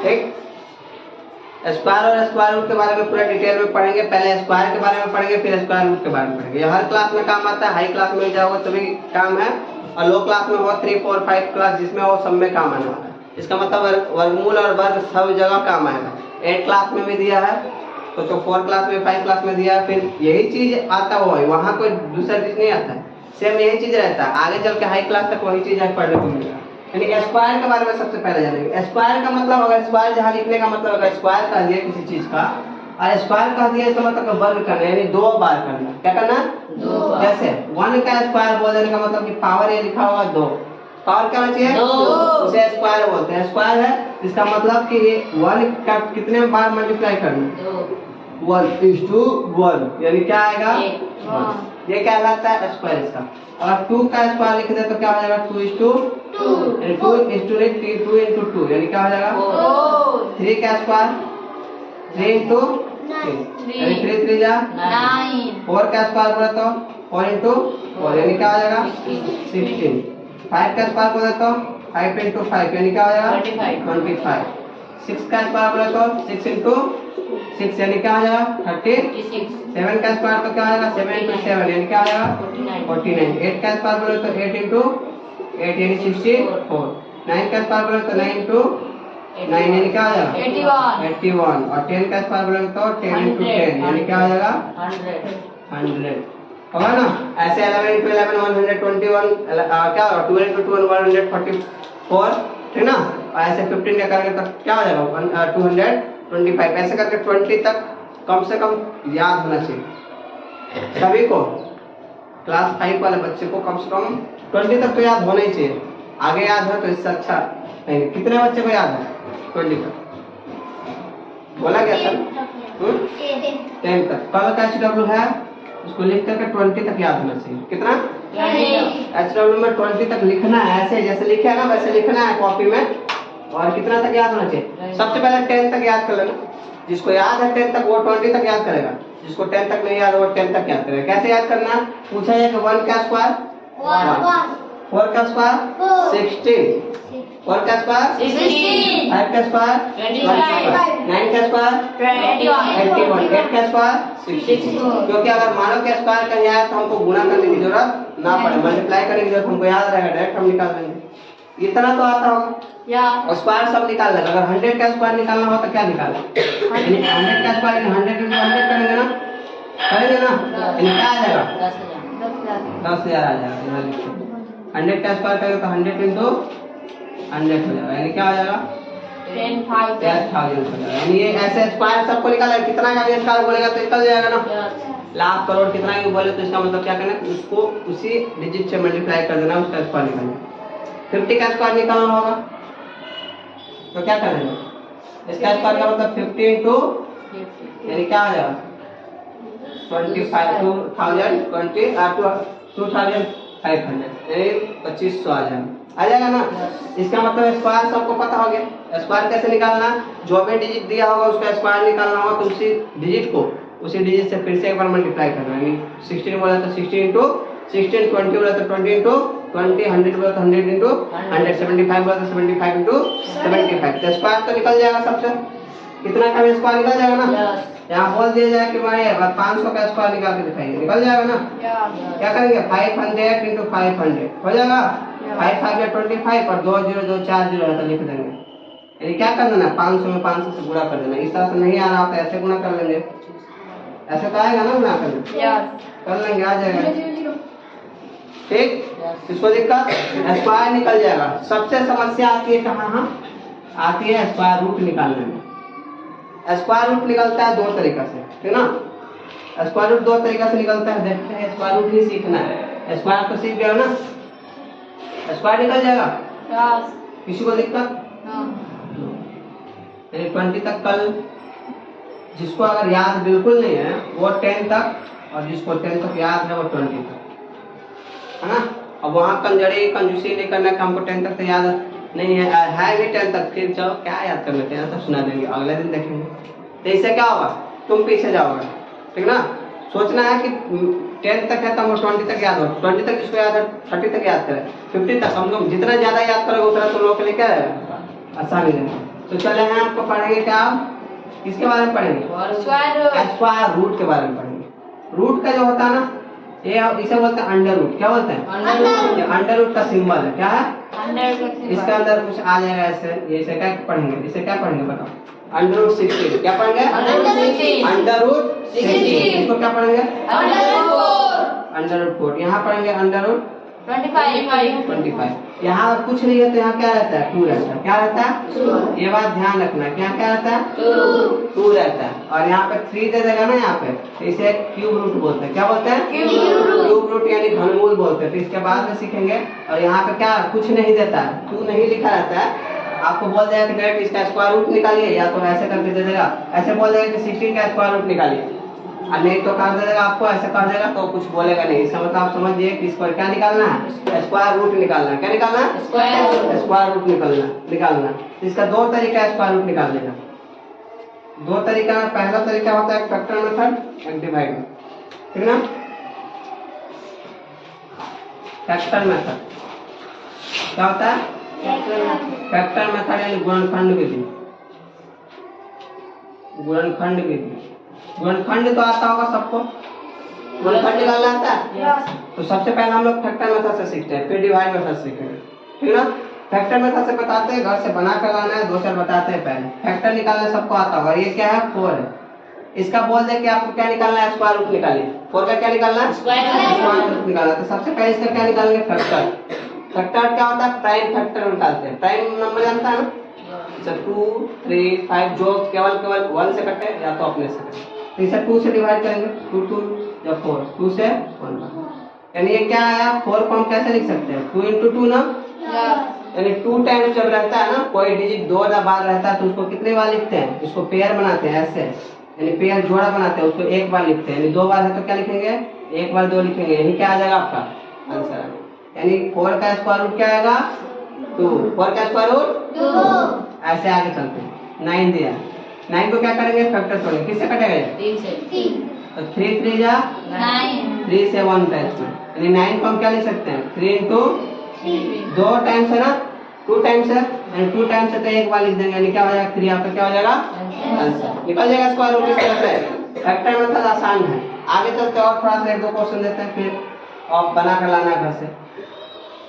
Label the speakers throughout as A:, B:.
A: ठीक। स्क्वायर और square root के बारे में पूरा डिटेल में पढ़ेंगे। पहले स्क्वायर के बारे में पढ़ेंगे, फिर स्क्वायर रूट के बारे में पढ़ेंगे। हर क्लास में काम आता है, हाई क्लास में जाओगे तभी काम है, और लो क्लास में हो 3, 4, 5 क्लास जिसमें वो सब में काम आने वाला है। इसका मतलब वर्गमूल और वर्ग सब जगह काम आएगा। 8 क्लास में भी दिया है, तो 4 क्लास में, 5 क्लास में दिया है, फिर यही चीज आता हुआ है, वहाँ कोई दूसरा चीज नहीं आता है, सेम यही चीज रहता है। आगे चल के हाई क्लास तक वही चीज पढ़ने को मिलेगा। यानी स्क्वायर के बारे में सबसे पहले जानेंगे। स्क्वायर का मतलब, अगर स्क्वायर जहाँ लिखने का मतलब, अगर स्क्वायर कह दिया किसी चीज का और स्क्वायर कह दिया इसका मतलब वर्ग करना, यानी 2 बार करना। क्या करना? 2 बार। जैसे 1 का स्क्वायर बोल देने का मतलब कि पावर ये लिखा होगा 2, पावर क्या होना चाहिए? 2, उसे स्क्वायर बोलते हैं। स्क्वायर है इसका मतलब कि 1 का कितने बार मल्टीप्लाई करना? 1:1, यानी क्या आएगा? 1। ये क्या कहलाता है? स्क्वायर इसका। अगर 2 का स्क्वायर लिख दे तो क्या हो जाएगा? 2:2, यानी 2 into 2 यानी क्या हो जाएगा? 3 का स्क्वायर 3 into 3 यानी 3 3 जा 9। 4 का स्क्वायर बोले तो 4 into 4 यानी क्या हो जाएगा? 16। 5 का स्क्वायर बोले तो 5 into 5 यानी क्या हो जाएगा? 25। 6 का स्क्वायर बोले तो 6 into 6 यानी क्या हो जाएगा? 36। 7 का स्क्वायर तो क्या हो जाएगा? 7 into 7 यानी क्या हो जाएगा? 49। 8 का स्क्वायर बोले तो 8 into 8 यानी 64। 9 का स्क्वायर बोले तो 9 into 9 यानी क्या हो जाएगा? 81। और 10 का स्क्वायर बोले तो 10 into 10 यानी क्या हो जाएगा? 100 होगा ना। ऐसे 11 into 11 121, क्या होगा? 12 into 2 144, ठीक ना। और ऐसे 15 का करके तक क्या हो जाएगा? 225। ऐसे करके 20 तक कम से कम याद होना चाहिए सभी को। क्लास 5 वाले बच्चे को कम से कम 20 तक तो याद होना ही चाहिए। आगे याद है तो इससे अच्छा नहीं। कितने बच्चे को याद है 20 तक? बोला गया सर? 10 तक। कल का HW है, उसको लिख करके 20 तक याद होना चाहिए। कितना? HW में 20 तक लिखना है। ऐसे जैसे लिखे है ना वैसे लिखना है कॉपी में। और कितना तक याद होना चाहिए? सबसे पहले 10 तक याद कर लेना। जिसको याद है 10 तक वो 20 तक याद करेगा। जिसको 10 तक नहीं याद है वो 10 तक याद करेगा। कैसे याद करना? पूछा है कि 1 का स्क्वायर 1, 4 का स्क्वायर 16, 4 का स्क्वायर 16, 5 का स्क्वायर 25, 9 का स्क्वायर 21, 8 का स्क्वायर 60। क्योंकि अगर मानो के स्क्वायर कहीं आया तो हमको गुणा करने की जरूरत ना पड़े, मल्टीप्लाई करने की जरूरत हमको याद रहेगा, डायरेक्ट हम निकाल देंगे। इतना तो आता होगा। स्क्वायर सब निकाल लेगा। अगर 100 का स्क्वायर निकालना हो तो क्या निकालें? 100 का स्क्वायर 100 into 100 करेंगे ना, करेंगे ना, क्या आ जाएगा? 10,000 आ जाएगा। 100 का स्क्वायर करेंगे तो 100 into 100 हो जाएगा, यानी क्या हो जाएगा? 10,000 हो जाएगा। यानी ये ऐसे स्क्वायर सबको निकालेगा। कितना का भी स्क्वायर बोलेगा तो निकल जाएगा ना। लाख करोड़ कितना भी बोले तो इसका मतलब क्या करना है? उसको उसी डिजिट से मल्टीप्लाई कर देना, उसका स्क्वायर निकालना। 50 का स्क्वायर निकालना होगा तो क्या करेंगे? इसका स्क्वायर का मतलब 50 into यानी क्या आ जाएगा? 25,000 2500 यानी 2500 आ जाएगा ना। इसका मतलब स्क्वायर सबको पता हो गया। स्क्वायर कैसे निकालना? जो भी डिजिट दिया होगा उसका स्क्वायर निकालना होगा तो उसी डिजिट को उसी डिजिट से फिर से एक बार मल्टीप्लाई करना है। 16 बोला तो 16 into 16, 20 बोला तो 20 into 20, 100 बोला तो 100 into 100, 75 बोला तो 75 into 75। तो स्क्वायर तो निकल जाएगा सबसे। कितना का भी स्क्वायर निकल जाएगा ना। यहाँ बोल दिया जाए कि भाई 500 का स्क्वायर निकाल के दिखाइए, निकल जाएगा ना। क्या करेंगे? 500 into 500 हो जाएगा। 5 5 25 और 2 0 2 4 0 है तो लिख देंगे। यानी क्या कर देना? 500 में 500 से गुणा कर देना। इस तरह से नहीं आ रहा तो ऐसे गुणा कर लेंगे। ऐसे तो आएगा ना गुणा करने? कर लेंगे, आ जाएगा। ठीक। इसको दिक्कत स्क्वायर निकल जाएगा। सबसे समस्या आती है कहाँ? आती है स्क्वायर रूट निकालने में। स्क्वायर रूट निकलता है 2 तरीका से, ठीक ना। स्क्वायर रूट 2 तरीका से निकलता है। देखते हैं, स्क्वायर रूट ही सीखना है। स्क्वायर तो सीख गया ना, स्क्वायर निकल जाएगा। किसी को दिक्कत? 20 तक कल जिसको अगर याद बिल्कुल नहीं है वो 10 तक, और जिसको 10 तक याद है वो 20 तक, है ना। अब वहाँ कंजूसी नहीं करना कि हमको 10 तक तो याद नहीं है भी 10 तक, फिर चलो क्या याद कर लेते हैं तो सुना देंगे, अगले दिन देखेंगे। तो इससे क्या होगा? तुम पीछे जाओगे, ठीक ना। सोचना है कि 10 तक है तो हमको 20 तक याद हो। 20 तक जिसको याद है 30 तक याद करें, 50 तक। हम लोग जितना ज्यादा याद करोगे उतना तुम लोग के लिए क्या है? आसानी रहेगा। तो चले हैं आपको पढ़ेंगे क्या, किसके बारे में पढ़ेंगे, स्क्वायर रूट के बारे में पढ़ेंगे। रूट का जो होता है ना, ये इसे बोलते हैं अंडर रूट। क्या बोलते हैं, ये अंडर रूट का सिंबल है। क्या है, इसके अंदर कुछ आ जाएगा ऐसे, ये इसे क्या पढ़ेंगे, इसे क्या पढ़ेंगे बताओ, अंडर रूट 16। क्या पढ़ेंगे, अंडर रूट 16। इसको क्या पढ़ेंगे, अंडर रूट 4। यहाँ पढ़ेंगे अंडर रूट 25। यहाँ कुछ नहीं है तो यहाँ क्या रहता है, 2 रहता है। क्या रहता है, ये बात ध्यान रखना, क्या क्या रहता है, 2 रहता है। और यहाँ पे 3 दे देगा ना यहाँ पे, तो इसे क्यूब रूट बोलते हैं। क्या बोलते हैं, क्यूब रूट यानी घनमूल बोलते हैं। तो इसके बाद में सीखेंगे। और यहाँ पे क्या कुछ नहीं देता है, 2 नहीं लिखा रहता है। आपको बोल देगा कि डायरेक्ट इसका स्क्वायर रूट निकालिए, या तो ऐसे करके दे देगा, ऐसे बोल देगा कि 16 का स्क्वायर रूट निकालिए, और नहीं तो कर देगा आपको, ऐसे कर देगा तो कुछ बोलेगा नहीं। इसका मतलब आप समझिए कि इसको क्या निकालना है, स्क्वायर रूट निकालना है। क्या निकालना है, स्क्वायर रूट निकालना। इसका 2 तरीका है स्क्वायर रूट निकालने का। 2 तरीका। पहला तरीका होता है फैक्टर मेथड, एक डिवाइड, ठीक ना। फैक्टर मेथड क्या होता है, फैक्टर मेथड यानी गुणनखंड विधि। गुणनखंड विधि, गुणनखंड तो आता होगा सबको, गुणनखंड निकालना आता है। तो सबसे पहले हम लोग फैक्टर मेथड से सीखते हैं, फिर डिवाइड मेथड सीखेंगे, ठीक ना। फैक्टर मेथड से बताते हैं, घर से बना कर लाना है, 2 चार बताते हैं पहले। फैक्टर निकालना सबको आता होगा। ये क्या है, 4 है। इसका बोल दे कि आपको क्या निकालना है, स्क्वायर रूट निकालिए। 4 का क्या निकालना है, स्क्वायर रूट निकालना। तो सबसे पहले इसका क्या निकालेंगे, फैक्टर। फैक्टर क्या होता है, प्राइम फैक्टर निकालते हैं। प्राइम नंबर जानता है ना, 2 3 5 जो केवल 1 से कटे या तो अपने से कटे। तो इसे 2 से डिवाइड करेंगे, 2 2 या 4, 2 से 1, यानी ये क्या आया, 4 को हम कैसे लिख सकते हैं, 2 into 2 ना, यानी 2 टाइम्स जब रहता है ना, कोई डिजिट 2 या बार रहता है तो उसको कितने बार लिखते हैं, उसको पेयर बनाते हैं ऐसे, यानी पेयर जोड़ा बनाते हैं, उसको 1 बार लिखते हैं। यानी 2 बार है तो क्या लिखेंगे, 1 बार 2 लिखेंगे। यही क्या आ जाएगा आपका आंसर। यानी 4 का स्क्वायर रूट क्या आएगा, 2। 4 का स्क्वायर रूट 2। ऐसे आगे चलते हैं। 9 दिया, 9 को क्या करेंगे, फैक्टर करेंगे। किससे कटेगा ये, 3 से। तो 3 3 जा 9, 3 से 1 टाइम्स में, यानी 9 को हम क्या लिख सकते हैं, 3 into 2 टाइम्स है ना, 2 टाइम्स है, यानी 2 टाइम्स है तो 1 बार लिख देंगे, यानी क्या हो जाएगा, 3 आपका क्या हो जाएगा, आंसर निकल जाएगा स्क्वायर रूट। इस तरह से फैक्टर मेथड आसान है। आगे चलते और थोड़ा सा 1-2 क्वेश्चन देते हैं, फिर आप बना कर लाना घर से।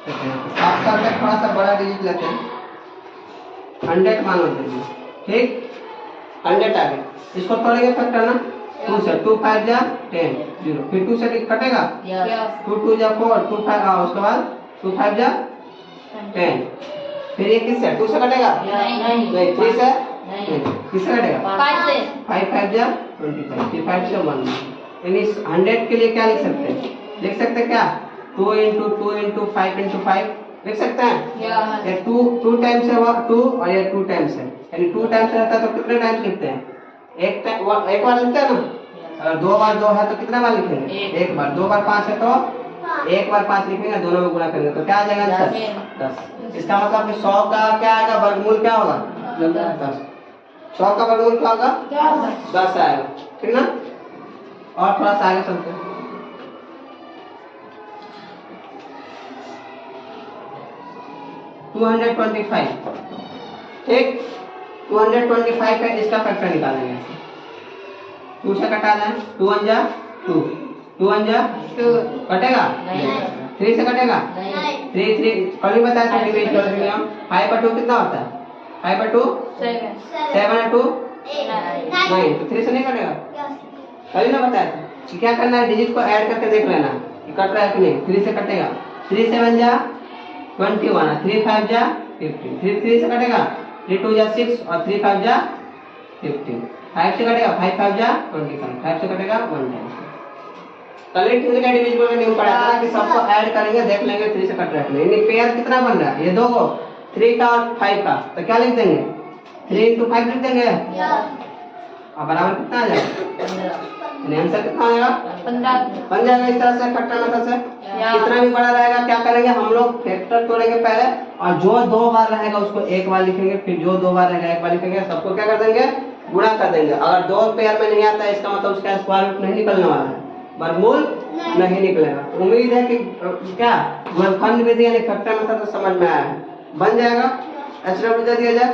A: आप करके थोड़ा सा बड़ा डिजिट लेते हैं, 100 मान होते हैं, ठीक, 100 आ गए। इसको तोड़ेंगे फैक्टर ना, 2 से, 2 5 जा 10 0, फिर 2 से कटेगा, 2 2 जा 4, 2 5 उसके बाद 2 5 जा 10, फिर ये किससे, 2 से कटेगा नहीं, 3 से नहीं, किससे कटेगा, 5 5 जा 25, फिर 5 से 1। यानी 100 के लिए क्या लिख सकते हैं, लिख सकते हैं क्या, 2 into 2 into 5 into 5 लिख सकते हैं। ये 2 टाइम्स है, 2 और ये 2 टाइम्स है, यानी 2 टाइम्स रहता है तो कितने टाइम्स लिखते हैं, एक बार लिखते हैं ना। अगर 2 बार 2 है तो कितना बार लिखेंगे, 1 बार। 2 बार 5 है तो 1 बार 5 लिखेंगे, दोनों में गुणा करेंगे तो क्या आ जाएगा आंसर, 10। इसका मतलब 100 का क्या आएगा, वर्गमूल क्या होगा, 10। 100 का वर्गमूल क्या होगा, 10 आएगा, ठीक ना। और थोड़ा सा आगे चलते हैं। 225, ठीक, 225 है, इसका फैक्टर निकालेंगे। 2 से कटा जाए, 2 1 जा 2, 2 1 जा 2 कटेगा नहीं, 3 से कटेगा नहीं, 3 कल ही बताया था डिवीजन कर दिया हम। 5 पर 2 कितना होता है, 5 पर 2 7, 7 और 2 नहीं, तो 3 से नहीं कटेगा, कल ही ना बताया था। क्या करना है, डिजिट को ऐड करके देख लेना कट रहा है कि नहीं। 3 से कटेगा, 3 7 जा 21, 3 5 जा 15, 3 से कटेगा, 3 2 जा 6 और 3 5 जा 15, 5 से कटेगा, 5 5 जा 25, 5 से कटेगा 1 टाइम। कल ही का डिविजिबल का नियम पढ़ा था कि सबको ऐड करेंगे, देख लेंगे 3 से कट रहा है। यानी पेयर कितना बन रहा है, ये दो को, 3 का और 5 का, तो क्या लिख देंगे, 3 into 5 लिख देंगे, और बराबर कितना आ जाएगा, आंसर कितना आ जाएगा, 15 बन जाएगा। इस तरह से फैक्टर मेथड से कितना भी बड़ा रहेगा क्या करेंगे हम लोग, फैक्टर तोड़ेंगे पहले, और जो 2 बार रहेगा उसको 1 बार लिखेंगे, फिर जो 2 बार रहेगा 1 बार लिखेंगे, सबको क्या कर देंगे, गुणा कर देंगे। अगर 2 पेयर में नहीं आता है इसका मतलब उसका स्क्वायर रूट नहीं निकलने वाला है, वर्गमूल नहीं निकलेगा। उम्मीद है कि क्या गुणनखंड विधि यानी फैक्टर मेथड तो समझ में आया है, बन जाएगा। एचडब्ल्यू दे दिया जाए,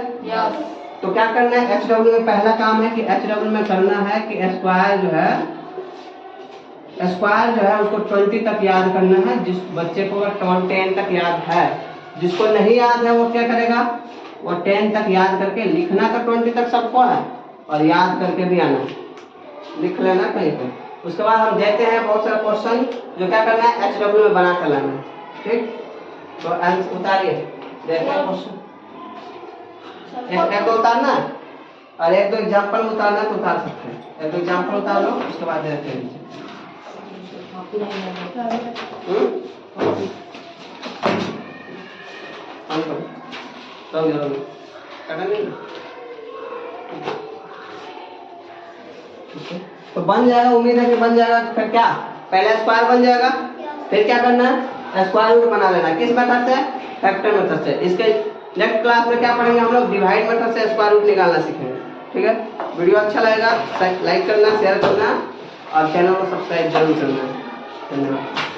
A: तो क्या करना है, HW में पहला काम है कि HW में करना है कि स्क्वायर जो है उसको 20 तक याद करना है। जिस बच्चे को 10 तक याद है, जिसको नहीं याद है वो क्या करेगा, वो 10 तक याद करके लिखना तो 20 तक सबको है और याद करके भी आना, लिख लेना कहीं पे। उसके बाद हम देते हैं बहुत सारा क्वेश्चन जो क्या करना है HW में बना कर लाना है। ठीक, तो उतारिए, देखते हैं क्वेश्चन। एक दो उतारना और एक दो एग्जाम्पल उतारना तो उतार सकते हैं। एक दो एग्जाम्पल उतार लो, उसके बाद देखते हैं। तो बन जाएगा, उम्मीद है कि बन जाएगा। फिर क्या, पहले स्क्वायर बन जाएगा, फिर क्या करना है स्क्वायर रूट बना लेना। किस मेथड से, फैक्टर मेथड से। इसके नेक्स्ट क्लास में क्या पढ़ेंगे हम लोग, डिवाइड मेथड से स्क्वायर रूट निकालना सीखेंगे। ठीक है, वीडियो अच्छा लगेगा लाइक करना, शेयर करना और चैनल को सब्सक्राइब जरूर करना। धन्यवाद।